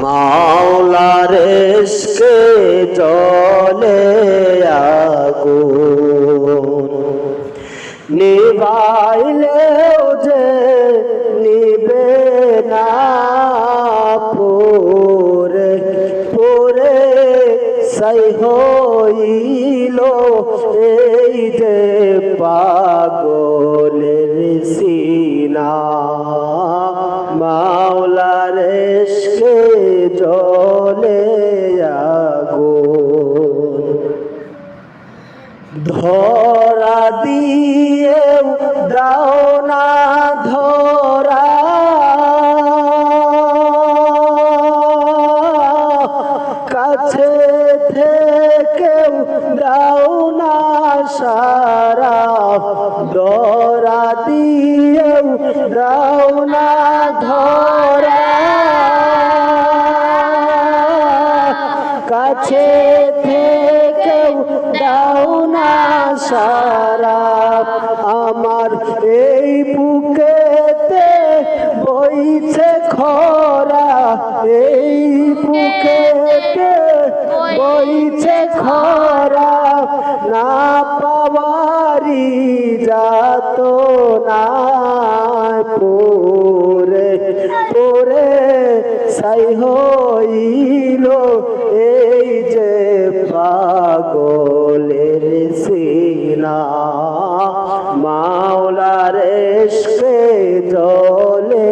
মাওলার ইশকে জ্বলে আগুন, নিভাইলেও যে নিবে না, পুরে পুরে সাই হইল এই যে পাগলের সিনা। মাওলার ইশকে জ্বলে আগুন, ধরা দিয়েও দাও না ধরা, কাছে থেকেও দাও না সারা, ধরা দিয়েও দাও না ধরা, কাছে থেকেও দাও না সারা। আমার এই বুকেতে বইছে খরা, এই বুকেতে বইছে খরা, না পাওয়ারি যাত না, পুরে পুরে সাই হইল এই যে পাগলের সিনা। মাওলার ইশকে জ্বলে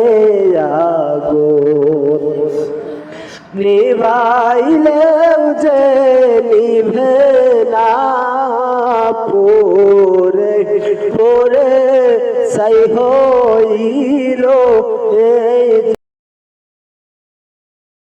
আগুন, নিভাইলে